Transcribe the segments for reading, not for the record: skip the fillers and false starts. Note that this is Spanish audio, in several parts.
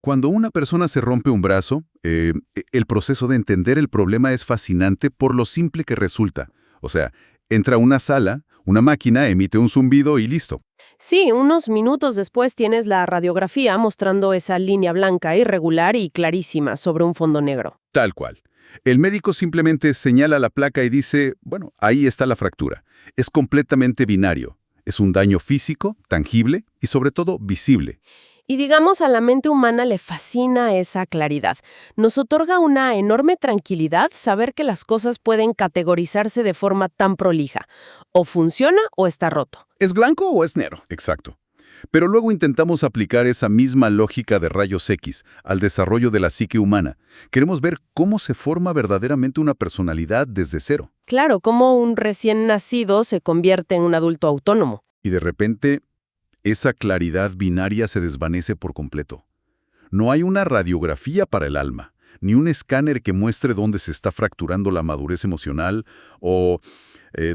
Cuando una persona se rompe un brazo, el proceso de entender el problema es fascinante por lo simple que resulta. O sea, entra a una sala, una máquina emite un zumbido y listo. Sí, unos minutos después tienes la radiografía mostrando esa línea blanca irregular y clarísima sobre un fondo negro. Tal cual. El médico simplemente señala la placa y dice, bueno, ahí está la fractura. Es completamente binario. Es un daño físico, tangible y sobre todo visible. Y digamos, a la mente humana le fascina esa claridad. Nos otorga una enorme tranquilidad saber que las cosas pueden categorizarse de forma tan prolija. O funciona o está roto. ¿Es blanco o es negro? Exacto. Pero luego intentamos aplicar esa misma lógica de rayos X al desarrollo de la psique humana. Queremos ver cómo se forma verdaderamente una personalidad desde cero. Claro, como un recién nacido se convierte en un adulto autónomo. Y de repente, esa claridad binaria se desvanece por completo. No hay una radiografía para el alma, ni un escáner que muestre dónde se está fracturando la madurez emocional o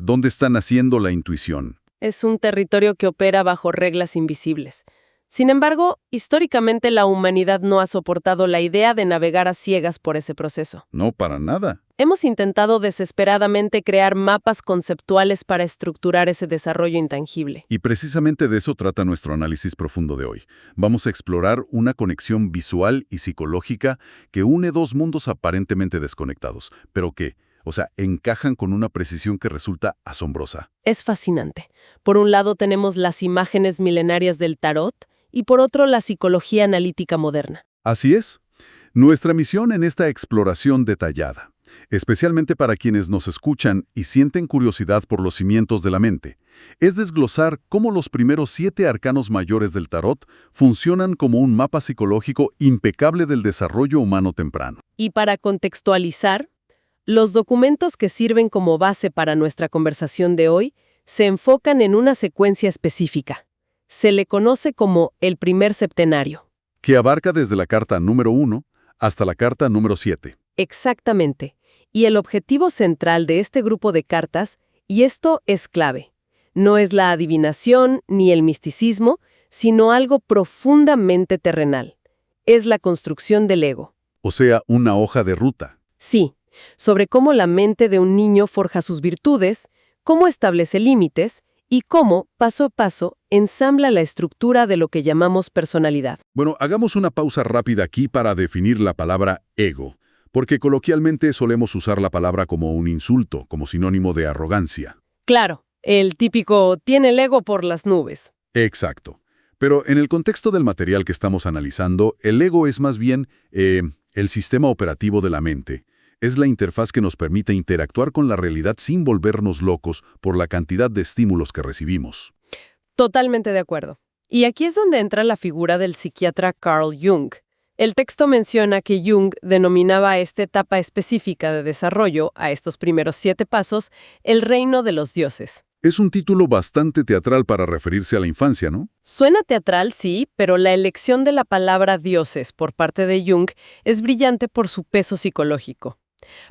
dónde está naciendo la intuición. Es un territorio que opera bajo reglas invisibles. Sin embargo, históricamente la humanidad no ha soportado la idea de navegar a ciegas por ese proceso. No, para nada. Hemos intentado desesperadamente crear mapas conceptuales para estructurar ese desarrollo intangible. Y precisamente de eso trata nuestro análisis profundo de hoy. Vamos a explorar una conexión visual y psicológica que une dos mundos aparentemente desconectados, pero que, encajan con una precisión que resulta asombrosa. Es fascinante. Por un lado tenemos las imágenes milenarias del tarot y por otro la psicología analítica moderna. Así es. Nuestra misión en esta exploración detallada, especialmente para quienes nos escuchan y sienten curiosidad por los cimientos de la mente, es desglosar cómo los primeros 7 arcanos mayores del tarot funcionan como un mapa psicológico impecable del desarrollo humano temprano. Y para contextualizar, los documentos que sirven como base para nuestra conversación de hoy se enfocan en una secuencia específica. Se le conoce como el primer septenario. Que abarca desde la carta número 1 hasta la carta número 7. Exactamente. Y el objetivo central de este grupo de cartas, y esto es clave, no es la adivinación ni el misticismo, sino algo profundamente terrenal. Es la construcción del ego. O sea, una hoja de ruta. Sí, sobre cómo la mente de un niño forja sus virtudes, cómo establece límites y cómo, paso a paso, ensambla la estructura de lo que llamamos personalidad. Bueno, hagamos una pausa rápida aquí para definir la palabra ego, porque coloquialmente solemos usar la palabra como un insulto, como sinónimo de arrogancia. Claro, el típico tiene el ego por las nubes. Exacto. Pero en el contexto del material que estamos analizando, el ego es más bien el sistema operativo de la mente. Es la interfaz que nos permite interactuar con la realidad sin volvernos locos por la cantidad de estímulos que recibimos. Totalmente de acuerdo. Y aquí es donde entra la figura del psiquiatra Carl Jung. El texto menciona que Jung denominaba a esta etapa específica de desarrollo, a estos primeros 7 pasos, el reino de los dioses. Es un título bastante teatral para referirse a la infancia, ¿no? Suena teatral, sí, pero la elección de la palabra dioses por parte de Jung es brillante por su peso psicológico.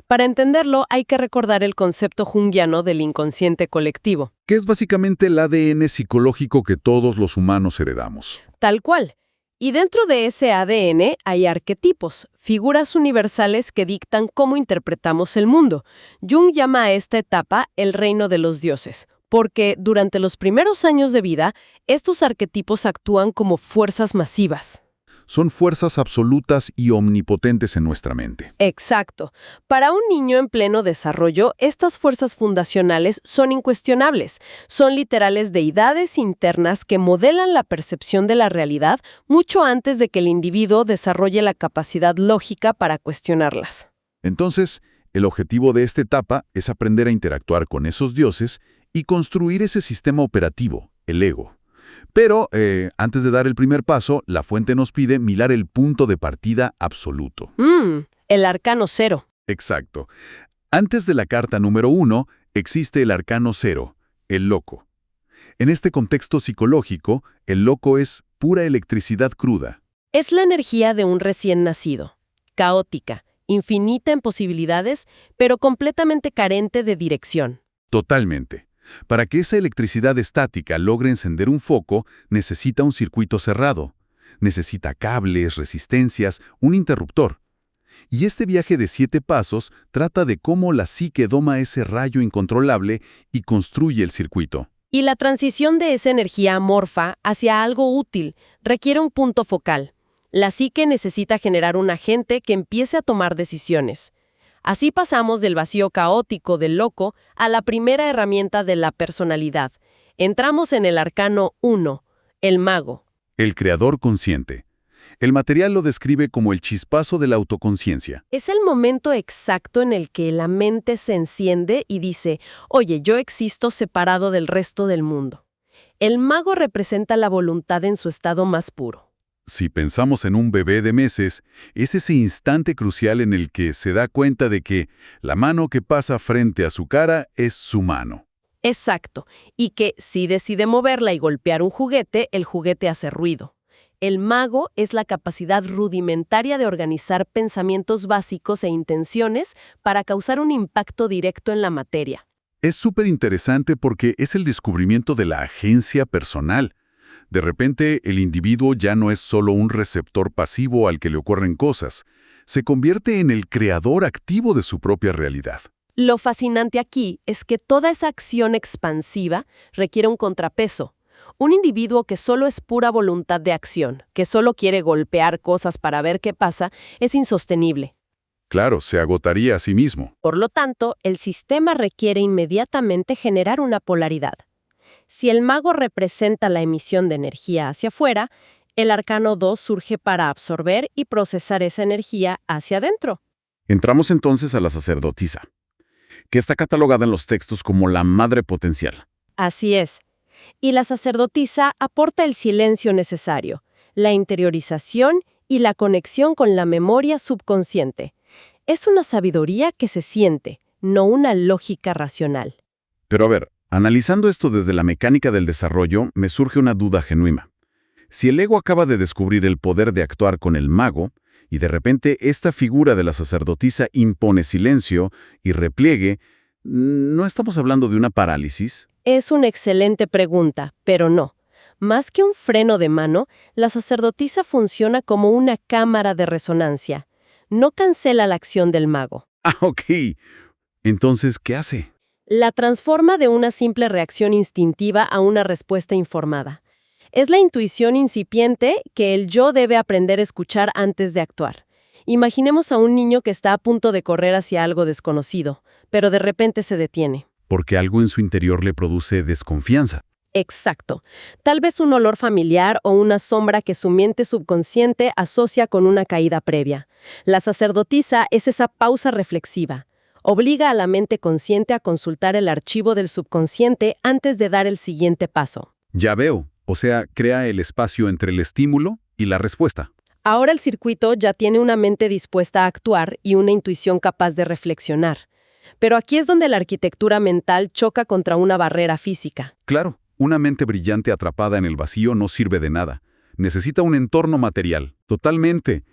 Para entenderlo, hay que recordar el concepto junguiano del inconsciente colectivo. Que es básicamente el ADN psicológico que todos los humanos heredamos. Tal cual. Y dentro de ese ADN hay arquetipos, figuras universales que dictan cómo interpretamos el mundo. Jung llama a esta etapa el reino de los dioses, porque durante los primeros años de vida, estos arquetipos actúan como fuerzas masivas. Son fuerzas absolutas y omnipotentes en nuestra mente. Exacto. Para un niño en pleno desarrollo, estas fuerzas fundacionales son incuestionables. Son literales deidades internas que modelan la percepción de la realidad mucho antes de que el individuo desarrolle la capacidad lógica para cuestionarlas. Entonces, el objetivo de esta etapa es aprender a interactuar con esos dioses y construir ese sistema operativo, el ego. Pero, antes de dar el primer paso, la fuente nos pide mirar el punto de partida absoluto. El arcano 0. Exacto. Antes de la carta número 1, existe el arcano 0, el loco. En este contexto psicológico, el loco es pura electricidad cruda. Es la energía de un recién nacido. Caótica, infinita en posibilidades, pero completamente carente de dirección. Totalmente. Para que esa electricidad estática logre encender un foco, necesita un circuito cerrado. Necesita cables, resistencias, un interruptor. Y este viaje de 7 pasos trata de cómo la psique doma ese rayo incontrolable y construye el circuito. Y la transición de esa energía amorfa hacia algo útil requiere un punto focal. La psique necesita generar un agente que empiece a tomar decisiones. Así pasamos del vacío caótico del loco a la primera herramienta de la personalidad. Entramos en el arcano 1, el mago. El creador consciente. El material lo describe como el chispazo de la autoconciencia. Es el momento exacto en el que la mente se enciende y dice, oye, yo existo separado del resto del mundo. El mago representa la voluntad en su estado más puro. Si pensamos en un bebé de meses, es ese instante crucial en el que se da cuenta de que la mano que pasa frente a su cara es su mano. Exacto, y que si decide moverla y golpear un juguete, el juguete hace ruido. El mago es la capacidad rudimentaria de organizar pensamientos básicos e intenciones para causar un impacto directo en la materia. Es súper interesante porque es el descubrimiento de la agencia personal. De repente, el individuo ya no es solo un receptor pasivo al que le ocurren cosas, se convierte en el creador activo de su propia realidad. Lo fascinante aquí es que toda esa acción expansiva requiere un contrapeso. Un individuo que solo es pura voluntad de acción, que solo quiere golpear cosas para ver qué pasa, es insostenible. Claro, se agotaría a sí mismo. Por lo tanto, el sistema requiere inmediatamente generar una polaridad. Si el mago representa la emisión de energía hacia afuera, el arcano 2 surge para absorber y procesar esa energía hacia adentro. Entramos entonces a la sacerdotisa, que está catalogada en los textos como la madre potencial. Así es. Y la sacerdotisa aporta el silencio necesario, la interiorización y la conexión con la memoria subconsciente. Es una sabiduría que se siente, no una lógica racional. Pero a ver, analizando esto desde la mecánica del desarrollo, me surge una duda genuina. Si el ego acaba de descubrir el poder de actuar con el mago, y de repente esta figura de la sacerdotisa impone silencio y repliegue, ¿no estamos hablando de una parálisis? Es una excelente pregunta, pero no. Más que un freno de mano, la sacerdotisa funciona como una cámara de resonancia. No cancela la acción del mago. Ah, ok. Entonces, ¿qué hace? La transforma de una simple reacción instintiva a una respuesta informada. Es la intuición incipiente que el yo debe aprender a escuchar antes de actuar. Imaginemos a un niño que está a punto de correr hacia algo desconocido, pero de repente se detiene. Porque algo en su interior le produce desconfianza. Exacto. Tal vez un olor familiar o una sombra que su mente subconsciente asocia con una caída previa. La sacerdotisa es esa pausa reflexiva. Obliga a la mente consciente a consultar el archivo del subconsciente antes de dar el siguiente paso. Ya veo. O sea, crea el espacio entre el estímulo y la respuesta. Ahora el circuito ya tiene una mente dispuesta a actuar y una intuición capaz de reflexionar. Pero aquí es donde la arquitectura mental choca contra una barrera física. Claro, una mente brillante atrapada en el vacío no sirve de nada. Necesita un entorno material. Totalmente.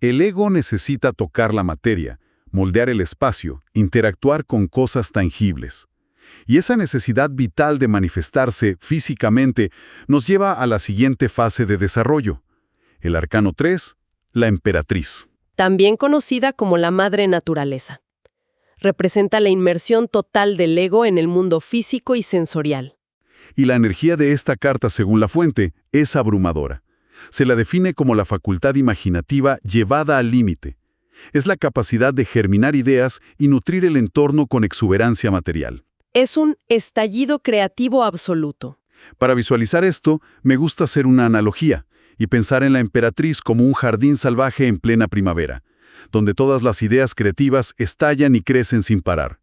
El ego necesita tocar la materia, moldear el espacio, interactuar con cosas tangibles. Y esa necesidad vital de manifestarse físicamente nos lleva a la siguiente fase de desarrollo. El arcano 3, la emperatriz. También conocida como la madre naturaleza. Representa la inmersión total del ego en el mundo físico y sensorial. Y la energía de esta carta, según la fuente, es abrumadora. Se la define como la facultad imaginativa llevada al límite. Es la capacidad de germinar ideas y nutrir el entorno con exuberancia material. Es un estallido creativo absoluto. Para visualizar esto, me gusta hacer una analogía y pensar en la emperatriz como un jardín salvaje en plena primavera, donde todas las ideas creativas estallan y crecen sin parar.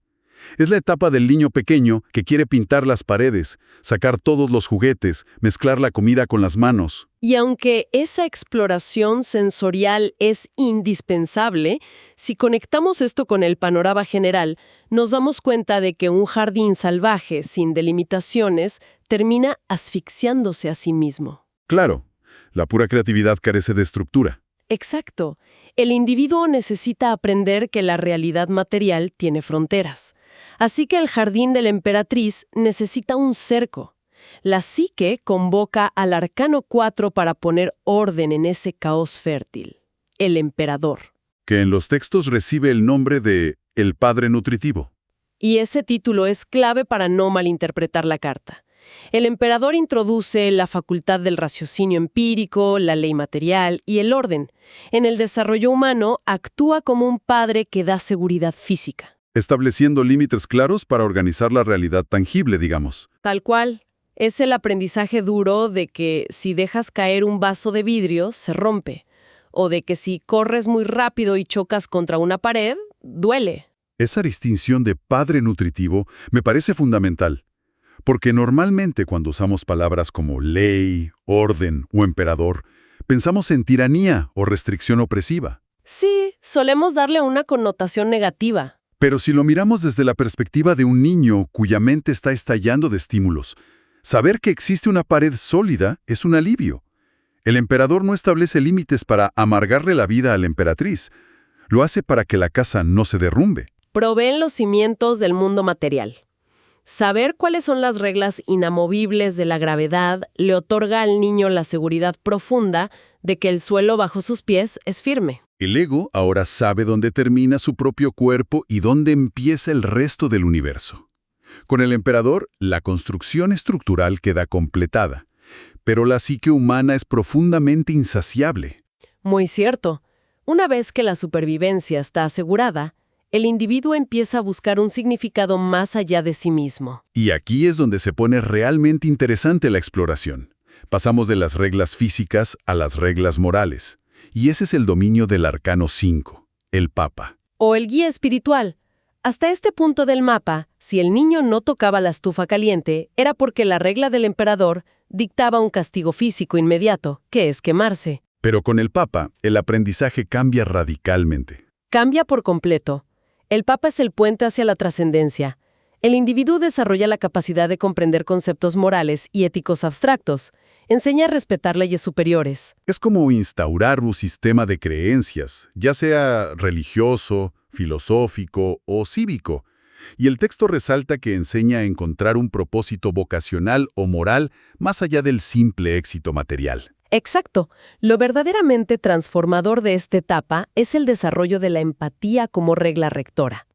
Es la etapa del niño pequeño que quiere pintar las paredes, sacar todos los juguetes, mezclar la comida con las manos. Y aunque esa exploración sensorial es indispensable, si conectamos esto con el panorama general, nos damos cuenta de que un jardín salvaje sin delimitaciones termina asfixiándose a sí mismo. Claro, la pura creatividad carece de estructura. Exacto. El individuo necesita aprender que la realidad material tiene fronteras. Así que el jardín de la emperatriz necesita un cerco. La psique convoca al arcano 4 para poner orden en ese caos fértil, el emperador. Que en los textos recibe el nombre de el Padre Nutritivo. Y ese título es clave para no malinterpretar la carta. El emperador introduce la facultad del raciocinio empírico, la ley material y el orden. En el desarrollo humano actúa como un padre que da seguridad física. Estableciendo límites claros para organizar la realidad tangible, digamos. Tal cual. Es el aprendizaje duro de que si dejas caer un vaso de vidrio, se rompe. O de que si corres muy rápido y chocas contra una pared, duele. Esa distinción de Padre Nutritivo me parece fundamental. Porque normalmente cuando usamos palabras como ley, orden o emperador, pensamos en tiranía o restricción opresiva. Sí, solemos darle una connotación negativa. Pero si lo miramos desde la perspectiva de un niño cuya mente está estallando de estímulos, saber que existe una pared sólida es un alivio. El emperador no establece límites para amargarle la vida a la emperatriz. Lo hace para que la casa no se derrumbe. Proveen los cimientos del mundo material. Saber cuáles son las reglas inamovibles de la gravedad le otorga al niño la seguridad profunda de que el suelo bajo sus pies es firme. El ego ahora sabe dónde termina su propio cuerpo y dónde empieza el resto del universo. Con el emperador, la construcción estructural queda completada, pero la psique humana es profundamente insaciable. Muy cierto. Una vez que la supervivencia está asegurada, el individuo empieza a buscar un significado más allá de sí mismo. Y aquí es donde se pone realmente interesante la exploración. Pasamos de las reglas físicas a las reglas morales. Y ese es el dominio del arcano 5, el Papa. O el guía espiritual. Hasta este punto del mapa, si el niño no tocaba la estufa caliente, era porque la regla del emperador dictaba un castigo físico inmediato, que es quemarse. Pero con el Papa, el aprendizaje cambia radicalmente. Cambia por completo. El Papa es el puente hacia la trascendencia. El individuo desarrolla la capacidad de comprender conceptos morales y éticos abstractos. Enseña a respetar leyes superiores. Es como instaurar un sistema de creencias, ya sea religioso, filosófico o cívico. Y el texto resalta que enseña a encontrar un propósito vocacional o moral más allá del simple éxito material. Exacto. Lo verdaderamente transformador de esta etapa es el desarrollo de la empatía como regla rectora.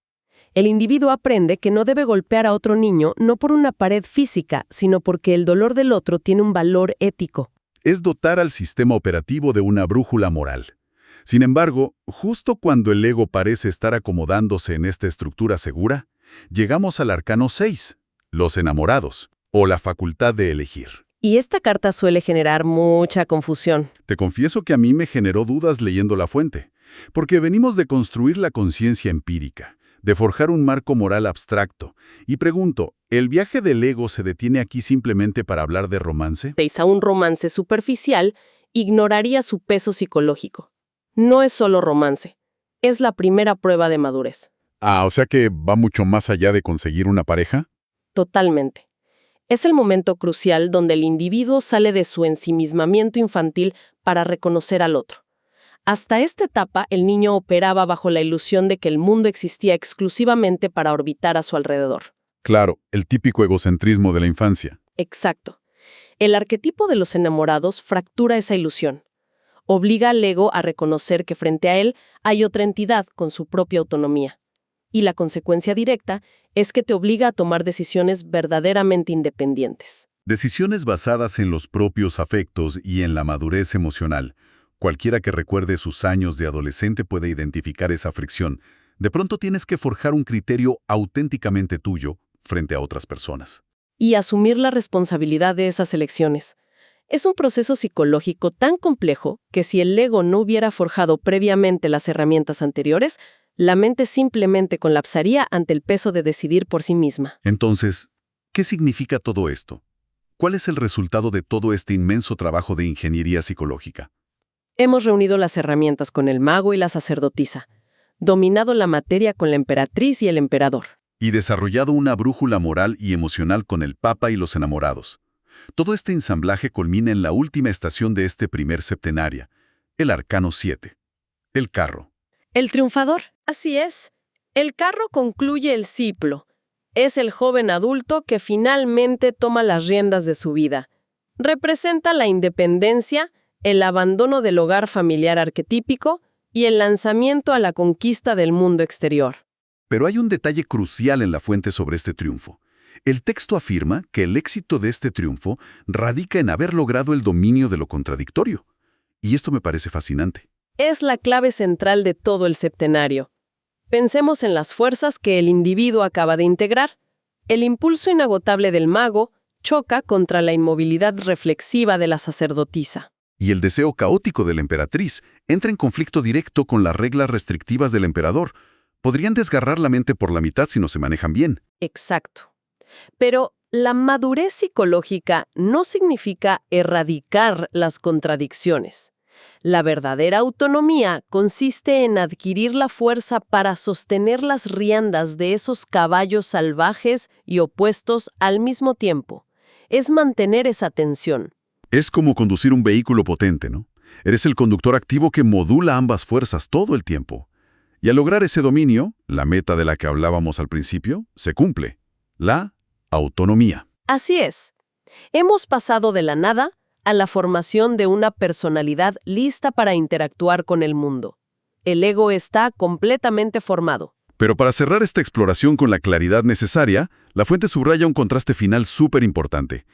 El individuo aprende que no debe golpear a otro niño no por una pared física, sino porque el dolor del otro tiene un valor ético. Es dotar al sistema operativo de una brújula moral. Sin embargo, justo cuando el ego parece estar acomodándose en esta estructura segura, llegamos al arcano 6, los enamorados, o la facultad de elegir. Y esta carta suele generar mucha confusión. Te confieso que a mí me generó dudas leyendo la fuente, porque venimos de construir la conciencia empírica, de forjar un marco moral abstracto. Y pregunto, ¿el viaje del ego se detiene aquí simplemente para hablar de romance? A un romance superficial, ignoraría su peso psicológico. No es solo romance, es la primera prueba de madurez. O sea que va mucho más allá de conseguir una pareja. Totalmente. Es el momento crucial donde el individuo sale de su ensimismamiento infantil para reconocer al otro. Hasta esta etapa, el niño operaba bajo la ilusión de que el mundo existía exclusivamente para orbitar a su alrededor. Claro, el típico egocentrismo de la infancia. Exacto. El arquetipo de los enamorados fractura esa ilusión. Obliga al ego a reconocer que frente a él hay otra entidad con su propia autonomía. Y la consecuencia directa es que te obliga a tomar decisiones verdaderamente independientes. Decisiones basadas en los propios afectos y en la madurez emocional. Cualquiera que recuerde sus años de adolescente puede identificar esa fricción. De pronto tienes que forjar un criterio auténticamente tuyo frente a otras personas. Y asumir la responsabilidad de esas elecciones. Es un proceso psicológico tan complejo que si el ego no hubiera forjado previamente las herramientas anteriores, la mente simplemente colapsaría ante el peso de decidir por sí misma. Entonces, ¿qué significa todo esto? ¿Cuál es el resultado de todo este inmenso trabajo de ingeniería psicológica? Hemos reunido las herramientas con el mago y la sacerdotisa, dominado la materia con la emperatriz y el emperador. Y desarrollado una brújula moral y emocional con el Papa y los enamorados. Todo este ensamblaje culmina en la última estación de este primer septenaria, el arcano 7, el carro. El triunfador. Así es. El carro concluye el ciclo. Es el joven adulto que finalmente toma las riendas de su vida. Representa la independencia, el abandono del hogar familiar arquetípico y el lanzamiento a la conquista del mundo exterior. Pero hay un detalle crucial en la fuente sobre este triunfo. El texto afirma que el éxito de este triunfo radica en haber logrado el dominio de lo contradictorio. Y esto me parece fascinante. Es la clave central de todo el septenario. Pensemos en las fuerzas que el individuo acaba de integrar. El impulso inagotable del mago choca contra la inmovilidad reflexiva de la sacerdotisa. Y el deseo caótico de la emperatriz entra en conflicto directo con las reglas restrictivas del emperador. Podrían desgarrar la mente por la mitad si no se manejan bien. Exacto. Pero la madurez psicológica no significa erradicar las contradicciones. La verdadera autonomía consiste en adquirir la fuerza para sostener las riendas de esos caballos salvajes y opuestos al mismo tiempo. Es mantener esa tensión. Es como conducir un vehículo potente, ¿no? Eres el conductor activo que modula ambas fuerzas todo el tiempo. Y al lograr ese dominio, la meta de la que hablábamos al principio, se cumple. La autonomía. Así es. Hemos pasado de la nada a la formación de una personalidad lista para interactuar con el mundo. El ego está completamente formado. Pero para cerrar esta exploración con la claridad necesaria, la fuente subraya un contraste final súper importante.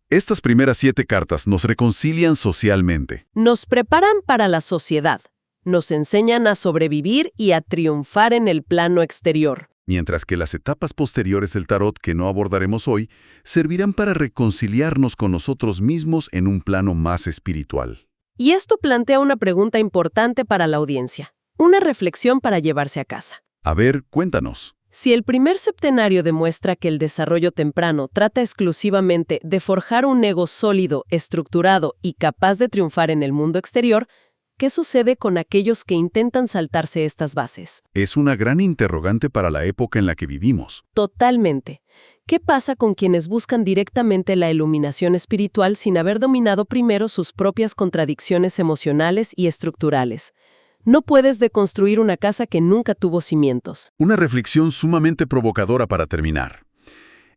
Estas primeras 7 cartas nos reconcilian socialmente. Nos preparan para la sociedad. Nos enseñan a sobrevivir y a triunfar en el plano exterior. Mientras que las etapas posteriores del tarot que no abordaremos hoy servirán para reconciliarnos con nosotros mismos en un plano más espiritual. Y esto plantea una pregunta importante para la audiencia, una reflexión para llevarse a casa. A ver, cuéntanos. Si el primer septenario demuestra que el desarrollo temprano trata exclusivamente de forjar un ego sólido, estructurado y capaz de triunfar en el mundo exterior, ¿qué sucede con aquellos que intentan saltarse estas bases? Es una gran interrogante para la época en la que vivimos. Totalmente. ¿Qué pasa con quienes buscan directamente la iluminación espiritual sin haber dominado primero sus propias contradicciones emocionales y estructurales? No puedes deconstruir una casa que nunca tuvo cimientos. Una reflexión sumamente provocadora para terminar.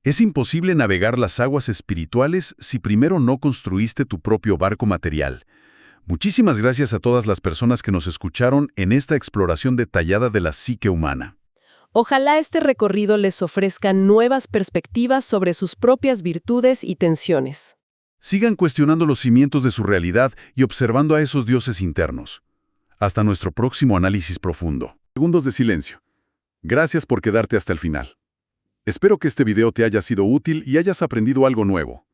Es imposible navegar las aguas espirituales si primero no construiste tu propio barco material. Muchísimas gracias a todas las personas que nos escucharon en esta exploración detallada de la psique humana. Ojalá este recorrido les ofrezca nuevas perspectivas sobre sus propias virtudes y tensiones. Sigan cuestionando los cimientos de su realidad y observando a esos dioses internos. Hasta nuestro próximo análisis profundo. Segundos de silencio. Gracias por quedarte hasta el final. Espero que este video te haya sido útil y hayas aprendido algo nuevo.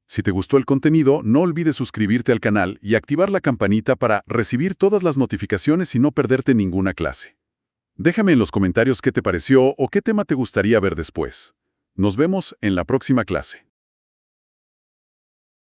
Si te gustó el contenido, no olvides suscribirte al canal y activar la campanita para recibir todas las notificaciones y no perderte ninguna clase. Déjame en los comentarios qué te pareció o qué tema te gustaría ver después. Nos vemos en la próxima clase.